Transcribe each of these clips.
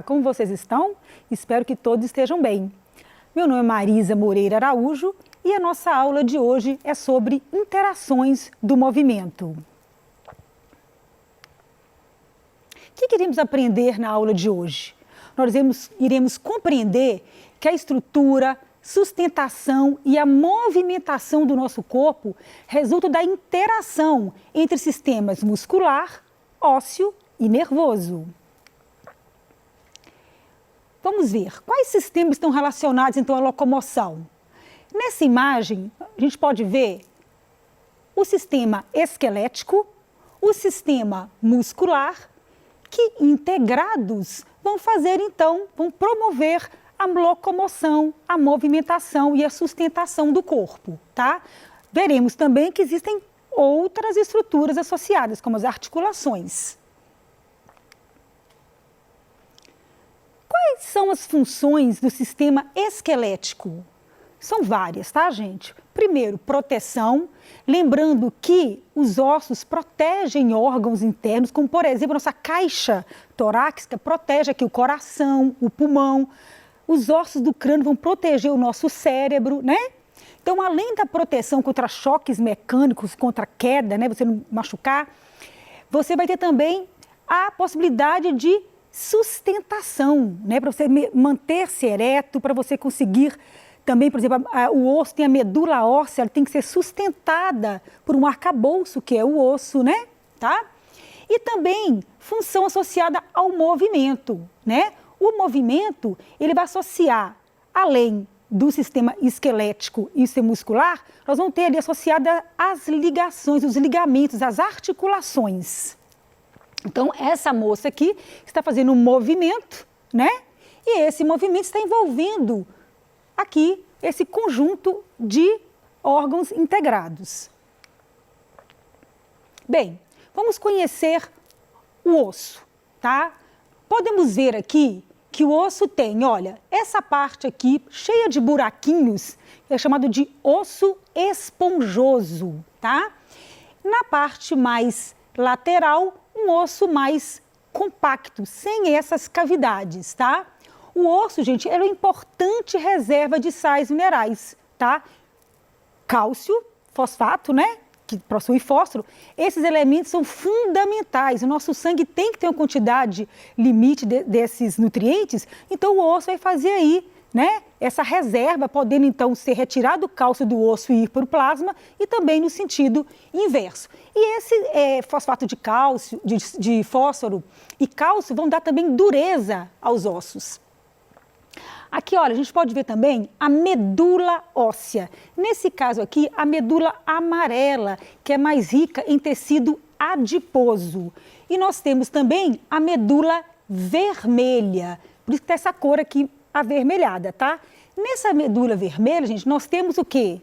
como vocês estão? Espero que todos estejam bem. Meu nome é Marisa Moreira Araújo e a nossa aula de hoje é sobre interações do movimento. O que iremos aprender na aula de hoje? Nós iremos compreender que a estrutura, sustentação e a movimentação do nosso corpo resultam da interação entre sistemas muscular, ósseo e nervoso. Vamos ver quais sistemas estão relacionados então à locomoção. Nessa imagem, a gente pode ver o sistema esquelético, o sistema muscular, que integrados vão fazer então, vão promover a locomoção, a movimentação e a sustentação do corpo, tá? Veremos também que existem outras estruturas associadas, como as articulações. Quais são as funções do sistema esquelético? São várias, tá, gente? Primeiro, proteção, lembrando que os ossos protegem órgãos internos, como, por exemplo, a nossa caixa torácica protege aqui o coração, o pulmão. Os ossos do crânio vão proteger o nosso cérebro, né? Então, além da proteção contra choques mecânicos, contra queda, né, você não machucar, você vai ter também a possibilidade de sustentação, né, para você manter-se ereto, para você conseguir também, por exemplo, o osso tem a medula óssea, ela tem que ser sustentada por um arcabouço, que é o osso, né, tá? E também função associada ao movimento, né? O movimento, ele vai associar, além do sistema esquelético e sistema muscular, nós vamos ter ali associada as ligações, os ligamentos, as articulações. Então, essa moça aqui está fazendo um movimento, né? E esse movimento está envolvendo aqui esse conjunto de órgãos integrados. Bem, vamos conhecer o osso, tá? Podemos ver aqui que o osso tem, olha, essa parte aqui cheia de buraquinhos, é chamado de osso esponjoso, tá? Na parte mais lateral, um osso mais compacto, sem essas cavidades, tá? O osso, gente, é uma importante reserva de sais minerais, tá? Cálcio, fosfato, né? Que possui fósforo, esses elementos são fundamentais. O nosso sangue tem que ter uma quantidade limite desses nutrientes, então o osso vai fazer aí, né, essa reserva, podendo então ser retirado o cálcio do osso e ir para o plasma, e também no sentido inverso. E esse fosfato de cálcio, de fósforo e cálcio vão dar também dureza aos ossos. Aqui, olha, a gente pode ver também a medula óssea. Nesse caso aqui, a medula amarela, que é mais rica em tecido adiposo. E nós temos também a medula vermelha, por isso que tem essa cor aqui avermelhada, tá? Nessa medula vermelha, gente, nós temos o quê?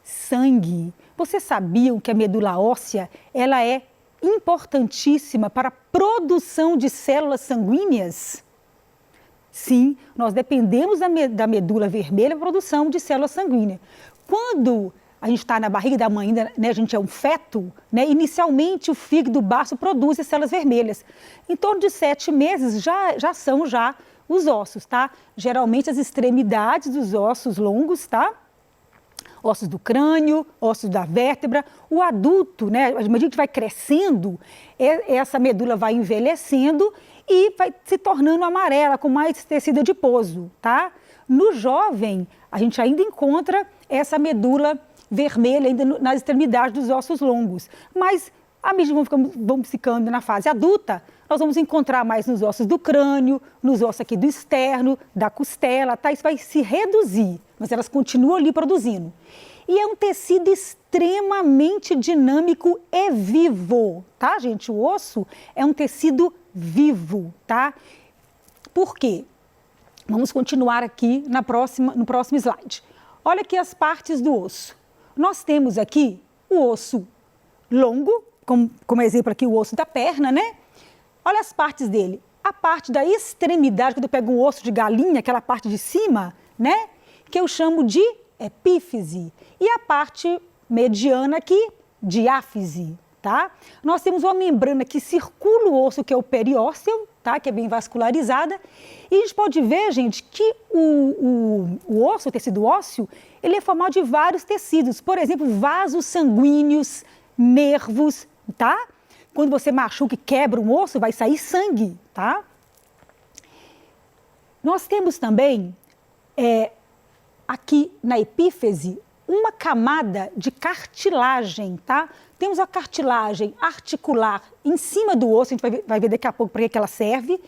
Sangue. Vocês sabiam que a medula óssea, ela é importantíssima para a produção de células sanguíneas? Sim, nós dependemos da medula vermelha para a produção de célula sanguínea. Quando a gente está na barriga da mãe, né, a gente é um feto, né, inicialmente o fígado, o baço produz as células vermelhas. Em torno de 7 meses já são os ossos, tá? Geralmente as extremidades dos ossos longos, tá? Ossos do crânio, ossos da vértebra. O adulto, né, à medida que a gente vai crescendo, essa medula vai envelhecendo e vai se tornando amarela, com mais tecido adiposo, tá? No jovem, a gente ainda encontra essa medula vermelha ainda nas extremidades dos ossos longos. Mas, à medida que vamos ficando na fase adulta, nós vamos encontrar mais nos ossos do crânio, nos ossos aqui do externo, da costela, tá? Isso vai se reduzir, mas elas continuam ali produzindo. E é um tecido extremamente dinâmico e vivo, tá, gente? O osso é um tecido vivo, tá? Por quê? Vamos continuar aqui no próximo slide. Olha aqui as partes do osso. Nós temos aqui o osso longo, como exemplo aqui o osso da perna, né? Olha as partes dele. A parte da extremidade, quando eu pego um osso de galinha, aquela parte de cima, né? Que eu chamo de epífise. E a parte mediana aqui, diáfise, tá? Nós temos uma membrana que circula o osso, que é o periósteo, tá? tá? Que é bem vascularizada. E a gente pode ver, gente, que o osso, o tecido ósseo, ele é formado de vários tecidos. Por exemplo, vasos sanguíneos, nervos, tá? Quando você machuca e quebra um osso, vai sair sangue, tá? Nós temos também, aqui na epífise, uma camada de cartilagem, tá? Temos a cartilagem articular em cima do osso, a gente vai ver daqui a pouco para que ela serve,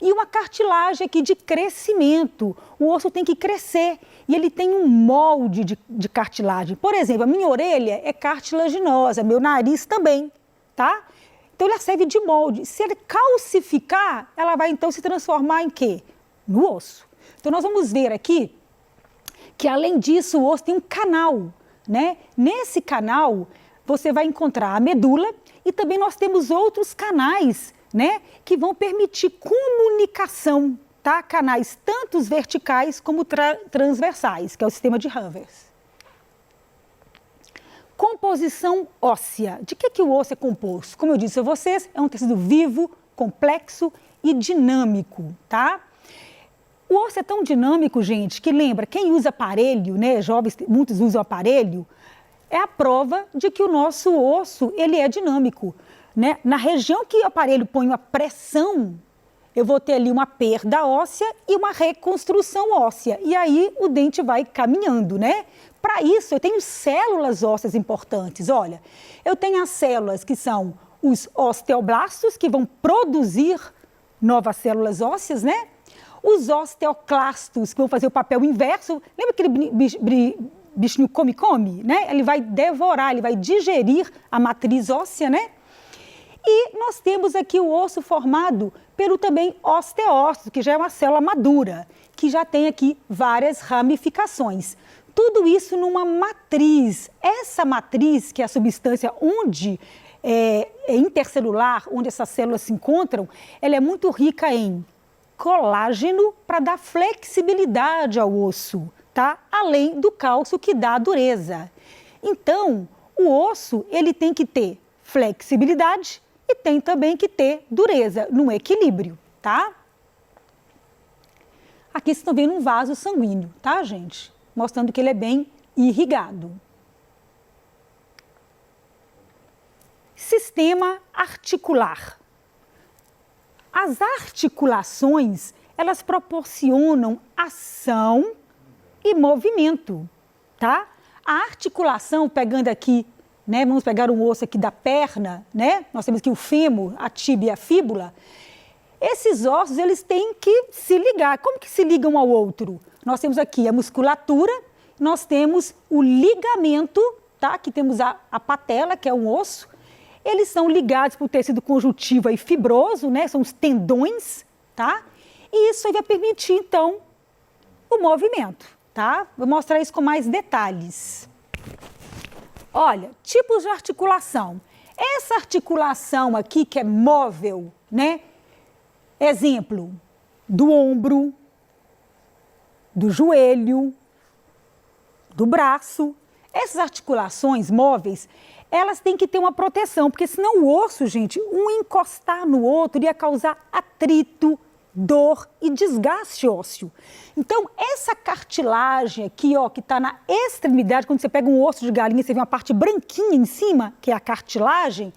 e uma cartilagem aqui de crescimento. O osso tem que crescer e ele tem um molde de cartilagem. Por exemplo, a minha orelha é cartilaginosa, meu nariz também, tá? Então, ela serve de molde. Se ele calcificar, ela vai então se transformar em quê? No osso. Então, nós vamos ver aqui que, além disso, o osso tem um canal, né? Nesse canal, você vai encontrar a medula e também nós temos outros canais, né? Que vão permitir comunicação, tá? Canais tanto verticais como transversais, que é o sistema de Havers. Composição óssea. De que o osso é composto? Como eu disse a vocês, é um tecido vivo, complexo e dinâmico, tá? O osso é tão dinâmico, gente, que lembra, quem usa aparelho, né? Jovens, muitos usam aparelho, é a prova de que o nosso osso, ele é dinâmico, né? Na região que o aparelho põe uma pressão, eu vou ter ali uma perda óssea e uma reconstrução óssea. E aí o dente vai caminhando, né? Para isso, eu tenho células ósseas importantes. Olha, eu tenho as células que são os osteoblastos, que vão produzir novas células ósseas, né? Os osteoclastos, que vão fazer o papel inverso. Lembra aquele bichinho come-come, né? Ele vai devorar, ele vai digerir a matriz óssea, né? E nós temos aqui o osso formado pelo também osteócito, que já é uma célula madura, que já tem aqui várias ramificações. Tudo isso numa matriz. Essa matriz, que é a substância onde é intercelular, onde essas células se encontram, ela é muito rica em colágeno para dar flexibilidade ao osso, tá? Além do cálcio que dá a dureza. Então, o osso, ele tem que ter flexibilidade e tem também que ter dureza, num equilíbrio, tá? Aqui vocês estão vendo um vaso sanguíneo, tá, gente? Mostrando que ele é bem irrigado. Sistema articular. As articulações, elas proporcionam ação e movimento, tá? A articulação, pegando aqui, né, vamos pegar um osso aqui da perna, né? Nós temos aqui o fêmur, a tíbia e a fíbula. Esses ossos, eles têm que se ligar. Como que se ligam ao outro? Nós temos aqui a musculatura, nós temos o ligamento, tá? Aqui temos a patela, que é um osso. Eles são ligados por tecido conjuntivo e fibroso, né? São os tendões, tá? E isso aí vai permitir, então, o movimento, tá? Vou mostrar isso com mais detalhes. Olha, tipos de articulação. Essa articulação aqui, que é móvel, né? Exemplo, do ombro, do joelho, do braço. Essas articulações móveis, elas têm que ter uma proteção, porque senão o osso, gente, um encostar no outro ia causar atrito, dor e desgaste ósseo. Então, essa cartilagem aqui, ó, que está na extremidade, quando você pega um osso de galinha, você vê uma parte branquinha em cima, que é a cartilagem,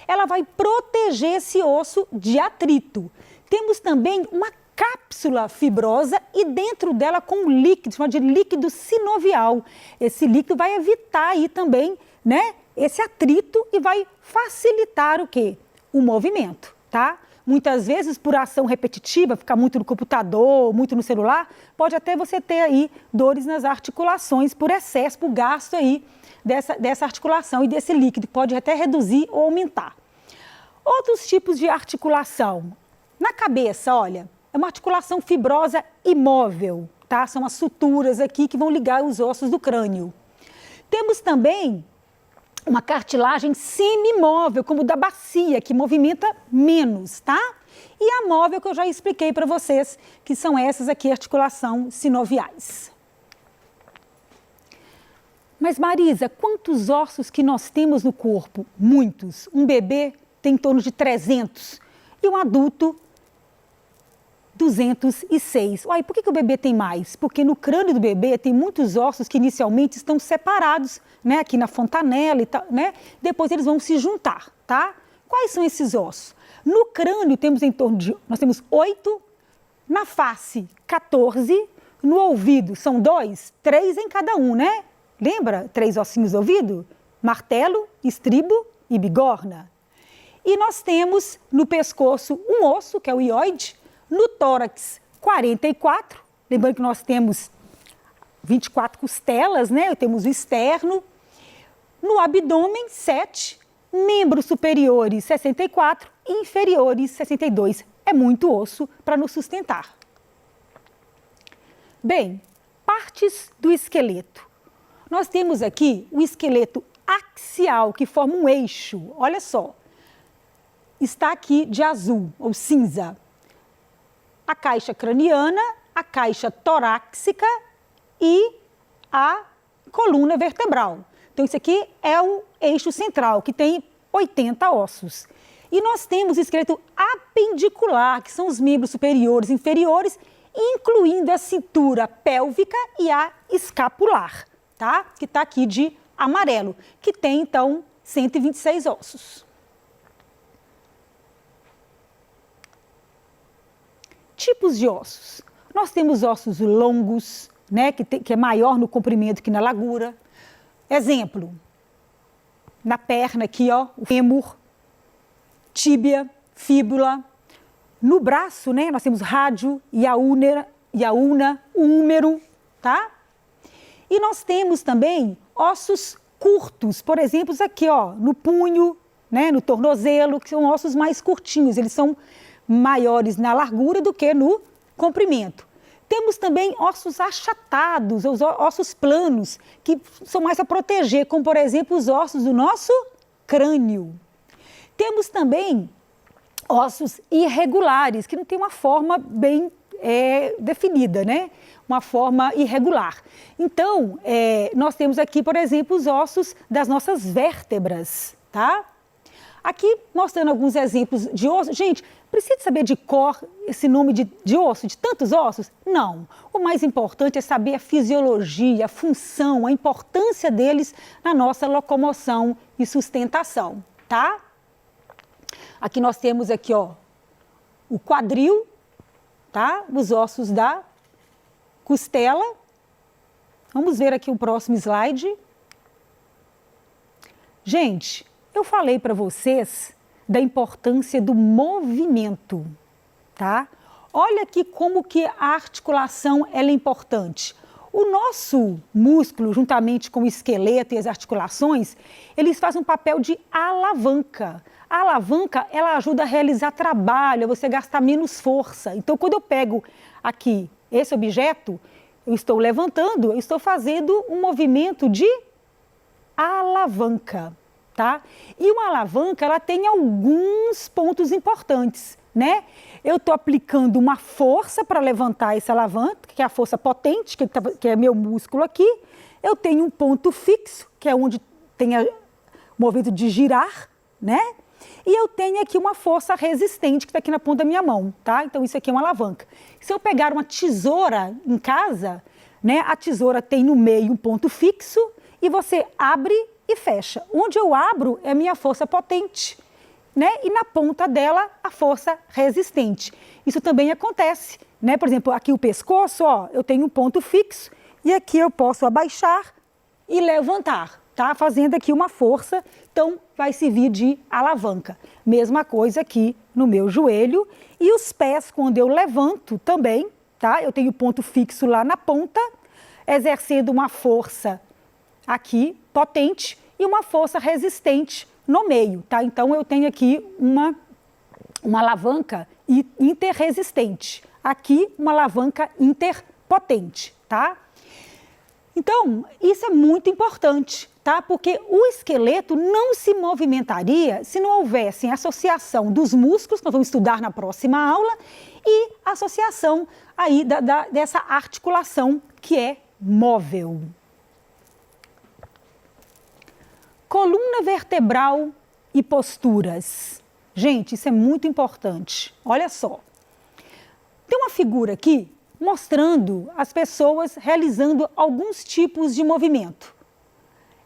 ela vai proteger esse osso de atrito. Temos também uma cápsula fibrosa e dentro dela com um líquido, chamado de líquido sinovial. Esse líquido vai evitar aí também, né, esse atrito e vai facilitar o quê? O movimento, tá? Muitas vezes, por ação repetitiva, ficar muito no computador, muito no celular, pode até você ter aí dores nas articulações por excesso, por gasto aí dessa articulação e desse líquido, pode até reduzir ou aumentar. Outros tipos de articulação. Na cabeça, olha, é uma articulação fibrosa imóvel, tá? São as suturas aqui que vão ligar os ossos do crânio. Temos também uma cartilagem semimóvel, como o da bacia, que movimenta menos, tá? E a móvel que eu já expliquei para vocês, que são essas aqui, articulação sinoviais. Mas Marisa, quantos ossos que nós temos no corpo? Muitos. Um bebê tem em torno de 300 e um adulto 206. Uai, por que o bebê tem mais? Porque no crânio do bebê tem muitos ossos que inicialmente estão separados, né? Aqui na fontanela e tal, né? Depois eles vão se juntar, tá? Quais são esses ossos? No crânio temos nós temos 8, na face 14, no ouvido são 2, 3 em cada um, né? Lembra? 3 ossinhos do ouvido? Martelo, estribo e bigorna. E nós temos no pescoço um osso, que é o hioide, no tórax 44, lembrando que nós temos 24 costelas, né? Temos o externo, no abdômen 7, membros superiores 64, inferiores 62. É muito osso para nos sustentar. Bem, partes do esqueleto. Nós temos aqui o esqueleto axial, que forma um eixo. Olha só, está aqui de azul ou cinza. A caixa craniana, a caixa torácica e a coluna vertebral. Então, isso aqui é o eixo central, que tem 80 ossos. E nós temos o esqueleto apendicular, que são os membros superiores e inferiores, incluindo a cintura pélvica e a escapular, tá? Que está aqui de amarelo, que tem, então, 126 ossos. Tipos de ossos. Nós temos ossos longos, né, que é maior no comprimento que na largura. Exemplo, na perna aqui, ó, o fêmur, tíbia, fíbula. No braço, né, nós temos rádio, iaúna, o húmero, tá? E nós temos também ossos curtos, por exemplo, aqui, ó, no punho, né, no tornozelo, que são ossos mais curtinhos, eles são maiores na largura do que no comprimento. Temos também ossos achatados, os ossos planos, que são mais para proteger, como por exemplo os ossos do nosso crânio. Temos também ossos irregulares, que não tem uma forma bem definida, né? Uma forma irregular. Então, nós temos aqui, por exemplo, os ossos das nossas vértebras, tá? Aqui, mostrando alguns exemplos de osso. Gente, precisa saber de cor esse nome de osso, de tantos ossos? Não. O mais importante é saber a fisiologia, a função, a importância deles na nossa locomoção e sustentação, tá? Aqui nós temos aqui, ó, o quadril, tá? Os ossos da costela. Vamos ver aqui o próximo slide. Gente, eu falei para vocês da importância do movimento, tá? Olha aqui como que a articulação ela é importante. O nosso músculo, juntamente com o esqueleto e as articulações, eles fazem um papel de alavanca. A alavanca, ela ajuda a realizar trabalho, a você gastar menos força. Então, quando eu pego aqui esse objeto, eu estou levantando, eu estou fazendo um movimento de alavanca. Tá? E uma alavanca, ela tem alguns pontos importantes, né? Eu estou aplicando uma força para levantar essa alavanca, que é a força potente, que é meu músculo aqui. Eu tenho um ponto fixo, que é onde tem o movimento de girar, né? E eu tenho aqui uma força resistente, que está aqui na ponta da minha mão, tá? Então, isso aqui é uma alavanca. Se eu pegar uma tesoura em casa, né? A tesoura tem no meio um ponto fixo e você abre e fecha. Onde eu abro é a minha força potente, né? E na ponta dela a força resistente. Isso também acontece, né? Por exemplo, aqui o pescoço, ó, eu tenho um ponto fixo e aqui eu posso abaixar e levantar, tá? Fazendo aqui uma força, então vai servir de alavanca. Mesma coisa aqui no meu joelho e os pés, quando eu levanto também, tá? Eu tenho ponto fixo lá na ponta, exercendo uma força aqui, potente, e uma força resistente no meio, tá? Então, eu tenho aqui uma alavanca interresistente. Aqui, uma alavanca interpotente, tá? Então, isso é muito importante, tá? Porque o esqueleto não se movimentaria se não houvesse associação dos músculos, que nós vamos estudar na próxima aula, e associação aí dessa articulação que é móvel. Coluna vertebral e posturas. Gente, isso é muito importante. Olha só. Tem uma figura aqui mostrando as pessoas realizando alguns tipos de movimento.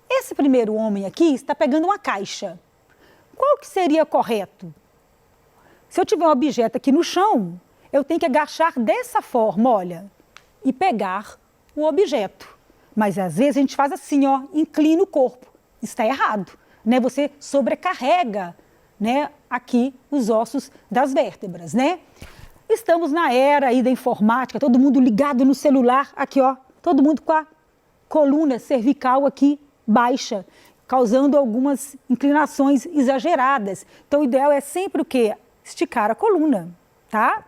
Esse primeiro homem aqui está pegando uma caixa. Qual que seria correto? Se eu tiver um objeto aqui no chão, eu tenho que agachar dessa forma, olha, e pegar o objeto. Mas às vezes a gente faz assim, ó, inclina o corpo. Está errado, né? Você sobrecarrega, né, aqui os ossos das vértebras, né? Estamos na era aí da informática, todo mundo ligado no celular, aqui ó, todo mundo com a coluna cervical aqui baixa, causando algumas inclinações exageradas. Então o ideal é sempre o quê? Esticar a coluna, tá?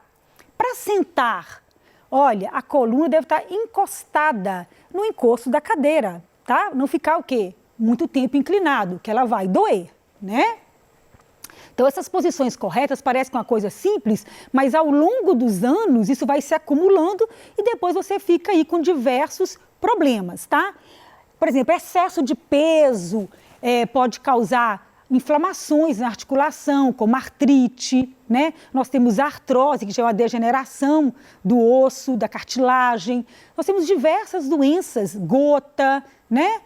Para sentar, olha, a coluna deve estar encostada no encosto da cadeira, tá? Não ficar o quê? Muito tempo inclinado, que ela vai doer, né? Então, essas posições corretas parecem uma coisa simples, mas ao longo dos anos isso vai se acumulando e depois você fica aí com diversos problemas, tá? Por exemplo, excesso de peso pode causar inflamações na articulação, como artrite, né? Nós temos artrose, que é uma degeneração do osso, da cartilagem. Nós temos diversas doenças, gota, né?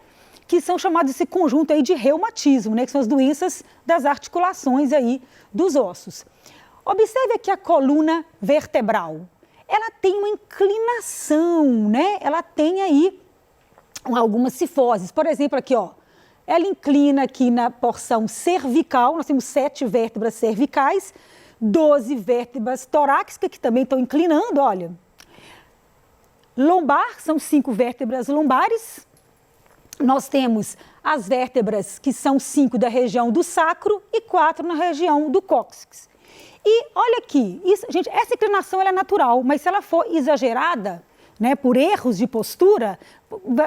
Que são chamados esse conjunto aí de reumatismo, né? Que são as doenças das articulações aí dos ossos. Observe aqui a coluna vertebral. Ela tem uma inclinação, né? Ela tem aí algumas cifoses. Por exemplo, aqui, ó. Ela inclina aqui na porção cervical, nós temos 7 vértebras cervicais, 12 vértebras torácicas que também estão inclinando, olha. Lombar, são 5 vértebras lombares. Nós temos as vértebras que são 5 da região do sacro e 4 na região do cóccix. E olha aqui, isso, gente, essa inclinação ela é natural, mas se ela for exagerada, né, por erros de postura,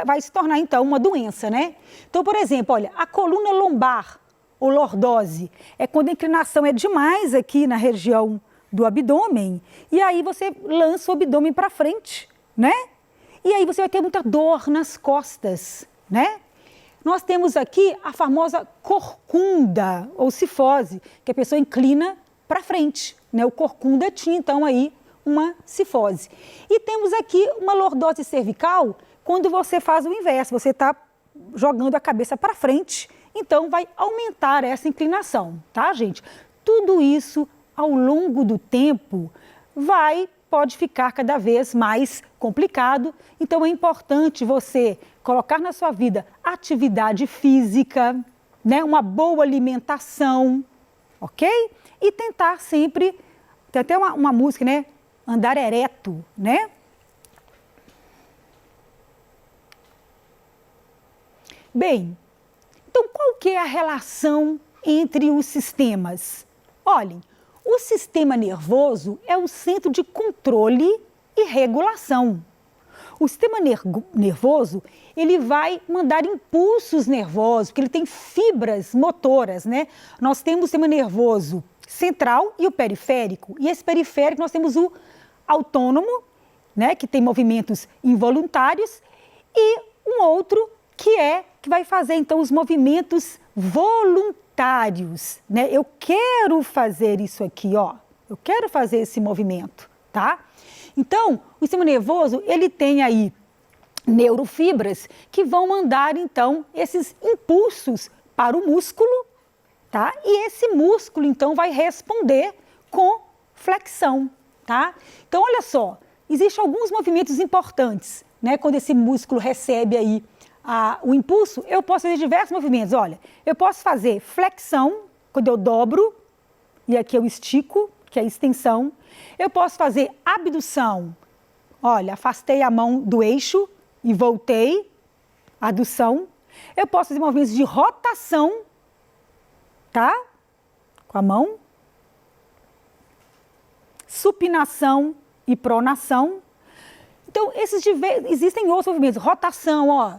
vai se tornar então uma doença, né? Então, por exemplo, olha, a coluna lombar ou lordose é quando a inclinação é demais aqui na região do abdômen e aí você lança o abdômen para frente, né? E aí você vai ter muita dor nas costas, né? Nós temos aqui a famosa corcunda ou cifose, que a pessoa inclina para frente, né? O corcunda tinha então aí uma cifose. E temos aqui uma lordose cervical, quando você faz o inverso, você está jogando a cabeça para frente, então vai aumentar essa inclinação, tá, gente? Tudo isso, ao longo do tempo, pode ficar cada vez mais complicado, então é importante você colocar na sua vida atividade física, né, uma boa alimentação, ok? E tentar sempre, tem até uma música, né, andar ereto, né? Bem, então qual que é a relação entre os sistemas? Olhem, o sistema nervoso é o centro de controle e regulação. O sistema nervoso, ele vai mandar impulsos nervosos, porque ele tem fibras motoras, né? Nós temos o sistema nervoso central e o periférico. E esse periférico nós temos o autônomo, né, que tem movimentos involuntários, e um outro que vai fazer então os movimentos voluntários, né? Eu quero fazer isso aqui, ó. Eu quero fazer esse movimento, tá? Então, o sistema nervoso, ele tem aí neurofibras que vão mandar então esses impulsos para o músculo, tá? E esse músculo então vai responder com flexão, tá? Então, olha só, existem alguns movimentos importantes, né? Quando esse músculo recebe aí o impulso, eu posso fazer diversos movimentos. Olha, eu posso fazer flexão, quando eu dobro, e aqui eu estico, que é a extensão. Eu posso fazer abdução, olha, afastei a mão do eixo e voltei, adução. Eu posso fazer movimentos de rotação, tá? Com a mão. Supinação e pronação. Então, existem outros movimentos, rotação, ó.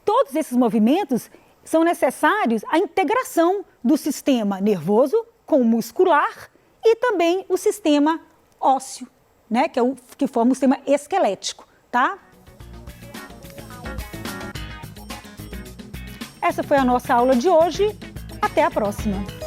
Todos esses movimentos são necessários à integração do sistema nervoso com o muscular e também o sistema ósseo, né, que forma o sistema esquelético, tá? Essa foi a nossa aula de hoje. Até a próxima!